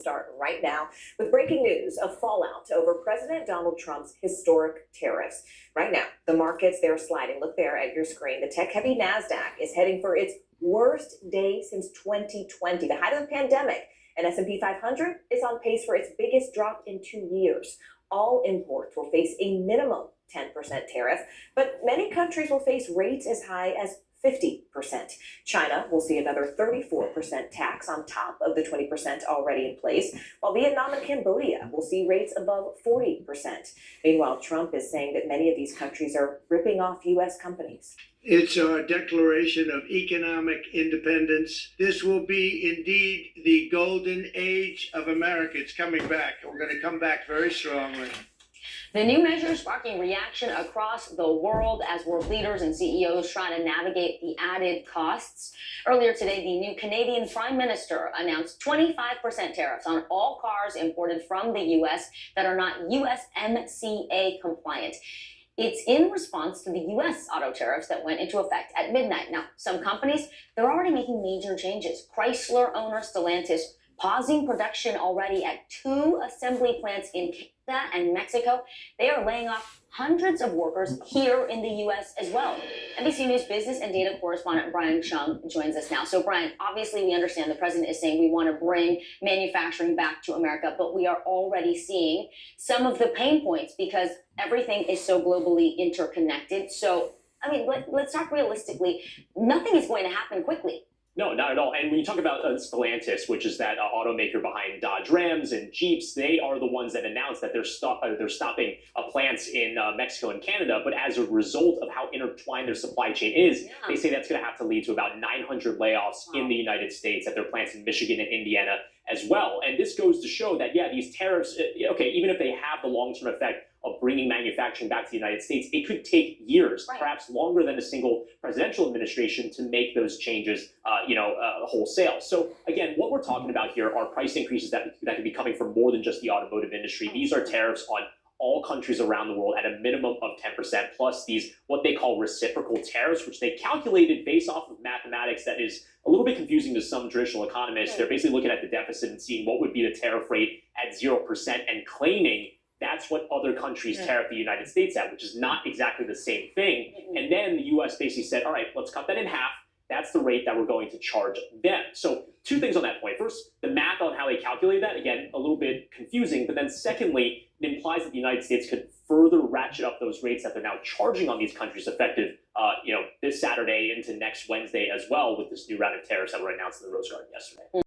Start right now with breaking news of fallout over President Donald Trump's historic tariffs. Right now, the markets, they're sliding. Look there at your screen. The tech-heavy NASDAQ is heading for its worst day since 2020, the height of the pandemic. And S&P 500 is on pace for its biggest drop in 2 years. All imports will face a minimum 10% tariff, but many countries will face rates as high as 50%. China will see another 34% tax on top of the 20% already in place, while Vietnam and Cambodia will see rates above 40%. Meanwhile, Trump is saying that many of these countries are ripping off U.S. companies. It's our declaration of economic independence. This will be indeed the golden age of America. It's coming back. We're going to come back very strongly. The new measure sparking reaction across the world as world leaders and CEOs try to navigate the added costs. Earlier today, the new Canadian Prime Minister announced 25% tariffs on all cars imported from the U.S. that are not USMCA compliant. It's in response to the U.S. auto tariffs that went into effect at midnight. Now, some companies, they're already making major changes. Chrysler owner Stellantis pausing production already at 2 assembly plants in Canada and Mexico. They are laying off hundreds of workers here in the U.S. as well. NBC News business and data correspondent Brian Chung joins us now. So Brian, obviously we understand the president is saying we want to bring manufacturing back to America, but we are already seeing some of the pain points because everything is so globally interconnected. So, I mean, let's talk realistically. Nothing is going to happen quickly. No, not at all. And when you talk about Stellantis, which is that automaker behind Dodge Rams and Jeeps, they are the ones that announced that they're stopping plants in Mexico and Canada. But as a result of how intertwined their supply chain is, they say that's going to have to lead to about 900 layoffs in the United States at their plants in Michigan and Indiana as well. And this goes to show that, yeah, these tariffs, okay, even if they have the long-term effect of bringing manufacturing back to the United States, it could take years, perhaps longer than a single presidential administration to make those changes, wholesale. So again, what we're talking about here are price increases that could be coming from more than just the automotive industry. These are tariffs on all countries around the world at a minimum of 10%, plus these, what they call reciprocal tariffs, which they calculated based off of mathematics that is a little bit confusing to some traditional economists. They're basically looking at the deficit and seeing what would be the tariff rate at 0% and claiming that's what other countries tariff the United States at, which is not exactly the same thing. And then the U.S. basically said, all right, let's cut that in half. That's the rate that we're going to charge them. So 2 things on that point. First, the math on how they calculate that, again, a little bit confusing. But then secondly, it implies that the United States could further ratchet up those rates that they're now charging on these countries effective, this Saturday into next Wednesday as well with this new round of tariffs that were announced in the Rose Garden yesterday.